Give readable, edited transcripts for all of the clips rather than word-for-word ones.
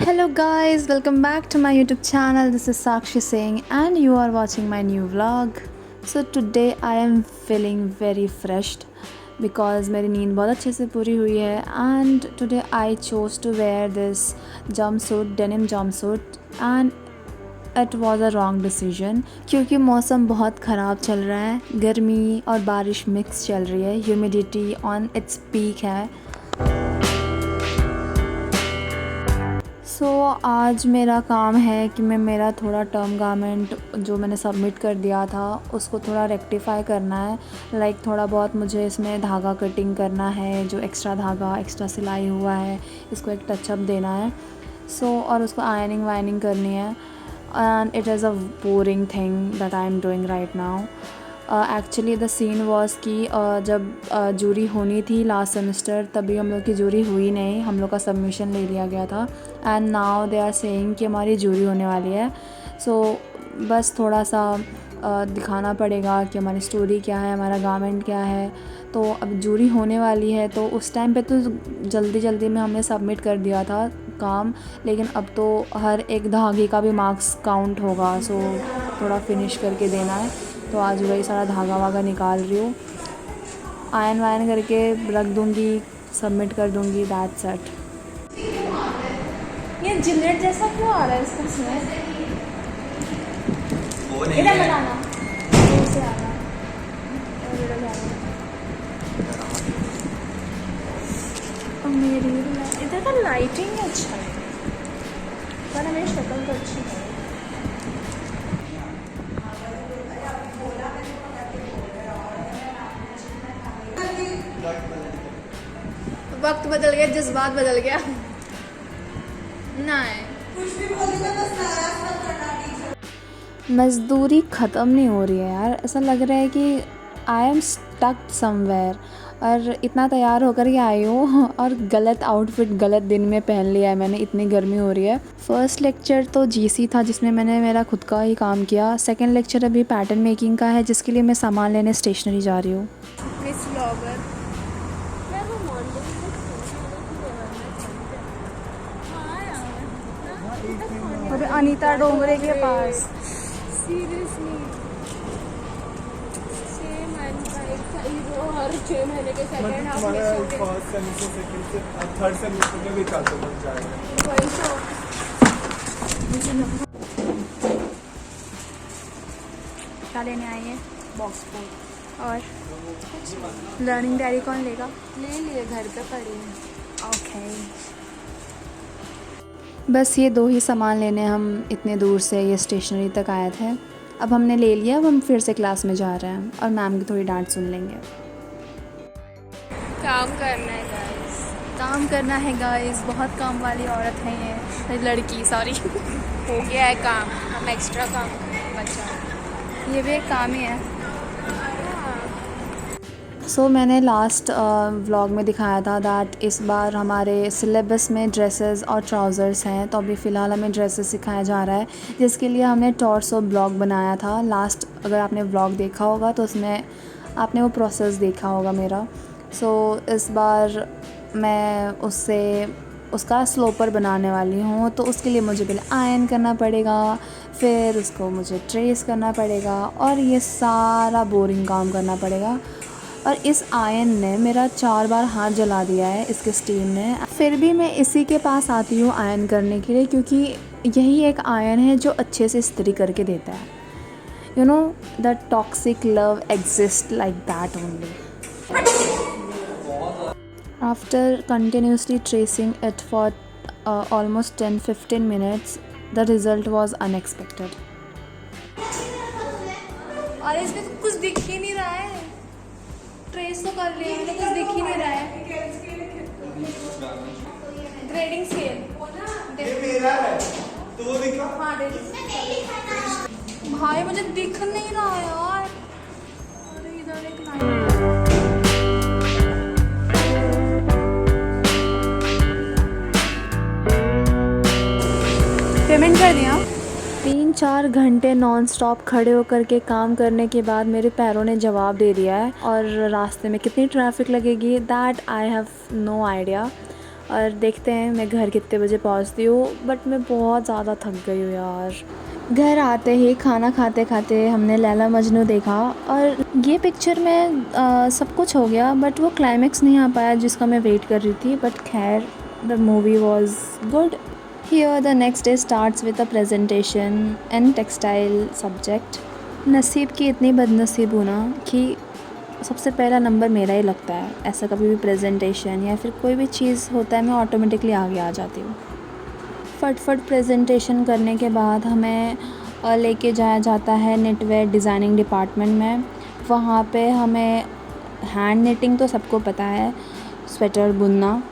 Hello guys, welcome back to my YouTube channel. This is Sakshi Singh and you are watching my new vlog. So today I am feeling very fresh because मेरी नींद बहुत अच्छे से पूरी हुई है and today I chose to wear this jumpsuit, denim jumpsuit and it was a wrong decision क्योंकि मौसम बहुत ख़राब चल रहा है, गर्मी और बारिश मिक्स चल रही है, ह्यूमिडिटी ऑन इट्स पीक है। आज मेरा काम है कि मैं मेरा थोड़ा टर्म गारमेंट जो मैंने सबमिट कर दिया था उसको थोड़ा रेक्टिफ़ाई करना है। थोड़ा बहुत मुझे इसमें धागा कटिंग करना है, जो एक्स्ट्रा धागा एक्स्ट्रा सिलाई हुआ है इसको एक टचअप देना है। और उसको आयनिंग वायनिंग करनी है and it is a boring thing that I am doing right now. Actually the scene was कि जब जूरी होनी थी लास्ट सेमेस्टर तभी हम लोग की जूरी हुई नहीं, हम लोग का सबमिशन ले लिया गया था and now they are saying कि हमारी जूरी होने वाली है। बस थोड़ा सा दिखाना पड़ेगा कि हमारी स्टोरी क्या है, हमारा गारमेंट क्या है। तो अब जूरी होने वाली है तो उस टाइम पे तो जल्दी जल्दी में हमने सबमिट कर दिया था काम, लेकिन अब तो हर एक धागे का भी मार्क्स काउंट होगा। थोड़ा फिनिश करके देना है। तो आज वही सारा धागा वागा निकाल रही हूँ, आयन वायन करके रख दूँगी, सबमिट कर दूँगी, दैट्स इट। ये जिलेट जैसा क्यों आ रहा है इसका स्मेल? वो नहीं इधर है। लगाना, दूर से आ रहा है। इधर जा रहा है। और मेरी इधर का लाइटिंग अच्छा है, पर मेरी शक्ल तो अच्छी है। वक्त बदल गया, जज्बात बदल गया। नहीं, मज़दूरी ख़त्म नहीं हो रही है यार, ऐसा लग रहा है कि आई एम स्टक समवेयर। और इतना तैयार होकर के आई हूँ और गलत आउटफिट गलत दिन में पहन लिया है मैंने, इतनी गर्मी हो रही है। फ़र्स्ट लेक्चर तो जीसी था जिसमें मैंने मेरा खुद का ही काम किया। सेकंड लेक्चर अभी पैटर्न मेकिंग का है जिसके लिए मैं सामान लेने स्टेशनरी जा रही हूँ। मिस ब्लॉगर अरे अनीता डोंगरे के पास। सीरियसली सेम हर 6 महीने के सेकंड हाफ में फर्स्ट सेमेस्टर सेकंड से थर्ड सेमेस्टर में भी चालू बन जाएगा। वही तो। क्या लेने आई है? बॉक्स फूड और लर्निंग डायरी कौन लेगा? ले लिए, घर पे पड़ी है। ओके, बस ये दो ही सामान लेने हम इतने दूर से ये स्टेशनरी तक आए थे। अब हमने ले लिया, अब हम फिर से क्लास में जा रहे हैं और मैम की थोड़ी डांट सुन लेंगे। काम करना है गाइस, काम करना है गाइस, बहुत काम वाली औरत है ये, लड़की सॉरी। हो गया है काम, हम एक्स्ट्रा काम बचा। ये भी एक काम ही है। मैंने लास्ट व्लॉग में दिखाया था दैट इस बार हमारे सिलेबस में ड्रेसेस और ट्राउज़र्स हैं, तो अभी फ़िलहाल हमें ड्रेसेस सिखाया जा रहा है जिसके लिए हमने टॉर्सो ब्लॉग बनाया था लास्ट। अगर आपने व्लॉग देखा होगा तो उसमें आपने वो प्रोसेस देखा होगा मेरा। इस बार मैं उसका स्लोपर बनाने वाली हूँ, तो उसके लिए मुझे पहले आयरन करना पड़ेगा, फिर उसको मुझे ट्रेस करना पड़ेगा और ये सारा बोरिंग काम करना पड़ेगा। और इस आयन ने मेरा 4 बार हाथ जला दिया है, इसके स्टीम ने। फिर भी मैं इसी के पास आती हूँ आयन करने के लिए क्योंकि यही एक आयन है जो अच्छे से इस्त्री करके देता है। You know the toxic love exist like that only. After continuously tracing it for almost 10-15 minutes, the result was unexpected. और इसमें तो कुछ दिख ही नहीं रहा है। ट्रेस तो कर लिया मैंने, कुछ दिख ही नहीं रहा है। ग्रेडिंग स्केल ये मेरा है तो वो दिखा। हाँ दे। भाई मुझे दिख नहीं रहा यार। अरे इधर एक लाइन पेमेंट कर दिया। 3-4 घंटे नॉन स्टॉप खड़े होकर के काम करने के बाद मेरे पैरों ने जवाब दे दिया है। और रास्ते में कितनी ट्रैफिक लगेगी that I have no idea, और देखते हैं मैं घर कितने बजे पहुंचती हूँ। बट मैं बहुत ज़्यादा थक गई हूँ यार। घर आते ही खाना खाते खाते हमने लैला मजनू देखा और ये पिक्चर में सब कुछ हो गया, बट वो क्लाइमेक्स नहीं आ पाया जिसका मैं वेट कर रही थी। बट खैर, the movie was good. Here the next day starts with a presentation and textile subject. नसीब की इतनी बदनसीब हूँ ना कि सबसे पहला नंबर मेरा ही लगता है। ऐसा कभी भी प्रेजेंटेशन या फिर कोई भी चीज़ होता है मैं ऑटोमेटिकली आगे आ जाती हूँ। फटफट प्रेजेंटेशन करने के बाद हमें लेके जाया जाता है निटवेयर डिज़ाइनिंग डिपार्टमेंट में। वहाँ पे हमें हैंड निटिंग तो सबको पता है, स्वेटर बुनना,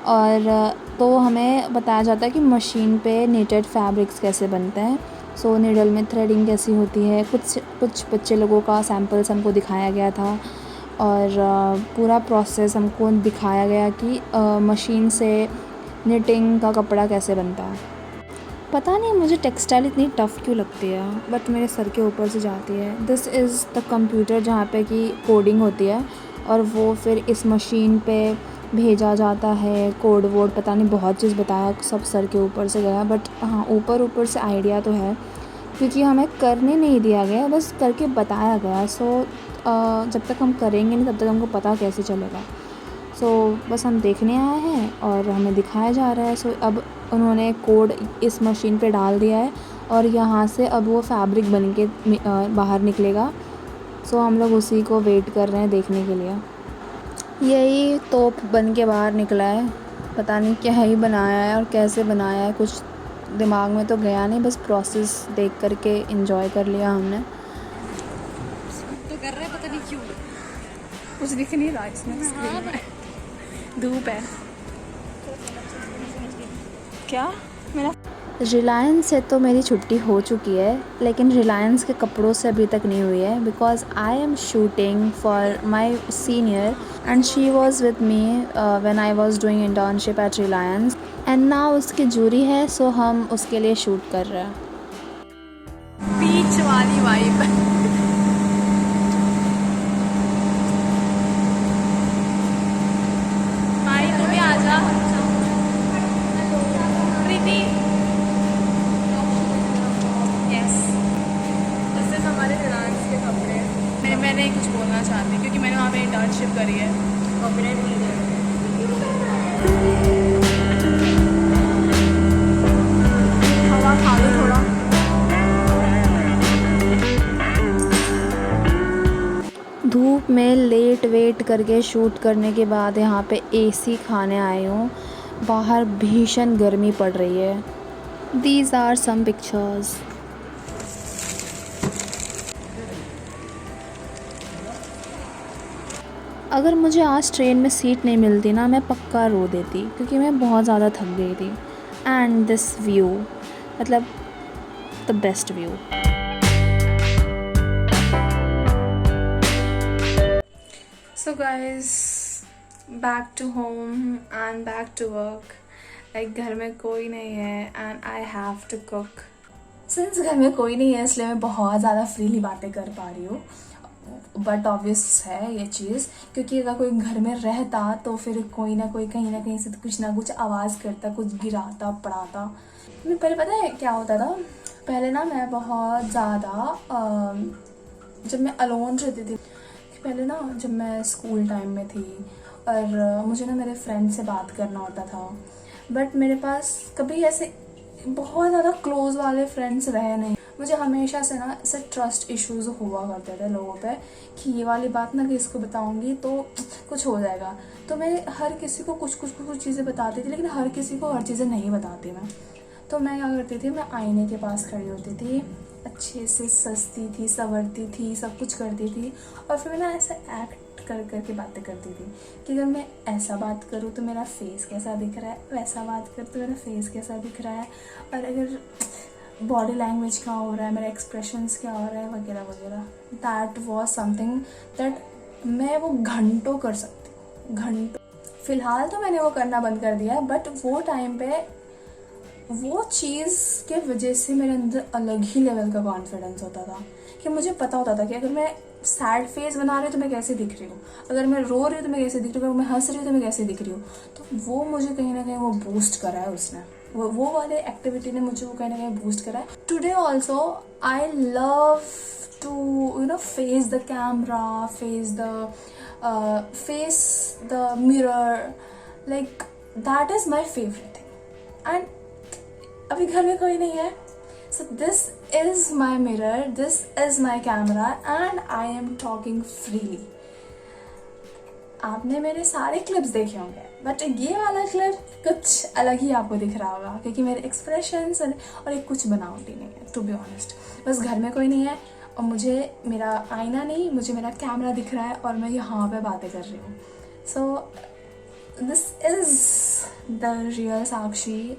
और तो हमें बताया जाता है कि मशीन पे निटेड फैब्रिक्स कैसे बनते हैं। सो नीडल में थ्रेडिंग कैसी होती है, कुछ बच्चे लोगों का सैम्पल्स हमको दिखाया गया था और पूरा प्रोसेस हमको दिखाया गया कि मशीन से निटिंग का कपड़ा कैसे बनता है। पता नहीं मुझे टेक्सटाइल इतनी टफ़ क्यों लगती है, बट मेरे सर के ऊपर से जाती है। दिस इज़ द कंप्यूटर जहाँ पे कि कोडिंग होती है और वो फिर इस मशीन पे भेजा जाता है। कोड वोड पता नहीं बहुत चीज़ बताया, सब सर के ऊपर से गया। बट हाँ, ऊपर से आइडिया तो है क्योंकि हमें करने नहीं दिया गया, बस करके बताया गया। सो जब तक हम करेंगे नहीं तब तक हमको पता कैसे चलेगा। सो बस हम देखने आए हैं और हमें दिखाया जा रहा है। सो अब उन्होंने कोड इस मशीन पे डाल दिया है और यहाँ से अब वो फैब्रिक बन के बाहर निकलेगा। सो हम लोग उसी को वेट कर रहे हैं देखने के लिए। यही तोप बन के बाहर निकला है, पता नहीं क्या ही बनाया है और कैसे बनाया है, कुछ दिमाग में तो गया नहीं, बस प्रोसेस देख करके एंजॉय कर लिया हमने। तो कर रहे हैं, पता नहीं क्यों कुछ दिख नहीं रहा इसमें स्क्रीन में। धूप है क्या मेरा। रिलायंस से तो मेरी छुट्टी हो चुकी है, लेकिन रिलायंस के कपड़ों से अभी तक नहीं हुई है because I am shooting for my senior and she was with me when I was doing internship at Reliance and now उसकी जूरी है। सो हम उसके लिए शूट कर रहे हैं। बीच वाली वाइब। भाई तू भी आजा प्रीति। यस, दिस इज हमारे रिलायंस के कपड़े। मैंने कुछ बोलना चाहती हूँ क्योंकि मैंने वहाँ पे इंटर्नशिप करी है। कॉपीराइट मिल जाएगा। हवा खा लो थोड़ा। धूप में लेट वेट करके शूट करने के बाद यहाँ पे एसी खाने आई हूँ। बाहर भीषण गर्मी पड़ रही है। These are some pictures. अगर मुझे आज ट्रेन में सीट नहीं मिलती ना, मैं पक्का रो देती क्योंकि मैं बहुत ज़्यादा थक गई थी। एंड दिस व्यू, मतलब the best view. So guys, back to home and back to work. Like घर में कोई नहीं है and I have to cook. Since घर में कोई नहीं है इसलिए मैं बहुत ज़्यादा फ्रीली बातें कर पा रही हूँ। बट ऑब्वियस है ये चीज़, क्योंकि अगर कोई घर में रहता तो फिर कोई ना कोई कहीं ना कहीं से कुछ ना कुछ आवाज़ करता, कुछ गिराता पड़ाता। मैं पहले पता है क्या होता था, पहले ना मैं बहुत ज़्यादा जब मैं अलोन रहती थी, पहले ना जब मैं स्कूल टाइम में थी और मुझे ना मेरे फ्रेंड से बात करना होता था, बट मेरे पास कभी ऐसे बहुत ज़्यादा क्लोज वाले फ्रेंड्स रहे नहीं। मुझे हमेशा से ना ऐसे ट्रस्ट इश्यूज हुआ करते थे लोगों पे कि ये वाली बात ना किसको बताऊंगी तो कुछ हो जाएगा। तो मैं हर किसी को कुछ चीज़ें बताती थी, लेकिन हर किसी को हर चीज़ें नहीं बताती मैं। तो मैं क्या करती थी, मैं आईने के पास खड़ी होती थी, अच्छे से सजती थी, संवरती थी, सब कुछ करती थी और फिर मैं ना ऐसा एक्ट करके बातें करती थी कि अगर मैं ऐसा बात करूँ तो मेरा फेस कैसा दिख रहा है, वैसा बात करूँ तो मेरा फेस कैसा दिख रहा है, और अगर बॉडी लैंग्वेज क्या हो रहा है, मेरा एक्सप्रेशंस क्या हो रहा है, वगैरह वगैरह। दैट वॉज समथिंग दैट मैं वो घंटों कर सकती हूँ, घंटों। फ़िलहाल तो मैंने वो करना बंद कर दिया, बट वो टाइम पे वो चीज़ के वजह से मेरे अंदर अलग ही लेवल का कॉन्फिडेंस होता था कि मुझे पता होता था कि अगर मैं सैड फेस बना रही हूँ तो मैं कैसे दिख रही हूँ, अगर मैं रो रही हूँ तो मैं कैसे दिख रही हूँ, अगर मैं हंस रही हूँ तो मैं कैसे दिख रही हूँ। तो वो मुझे कहीं ना कहीं वो बूस्ट करा है उसने, वो वाले एक्टिविटी ने मुझे वो कहीं ना कहीं बूस्ट करा है। Today also I love to face the camera, face the mirror, like that is my favourite thing. And अभी घर में कोई नहीं है, so this is my mirror, this is my camera and I am talking freely. आपने मेरे सारे clips देखे होंगे, बट ये वाला क्लिप कुछ अलग ही आपको दिख रहा होगा, क्योंकि मेरे एक्सप्रेशंस और एक कुछ बनावटी नहीं है, टू बी ऑनेस्ट। बस घर में कोई नहीं है और मुझे मेरा आईना नहीं, मुझे मेरा कैमरा दिख रहा है और मैं यहाँ पे बातें कर रही हूँ। So this is the real Sakshi.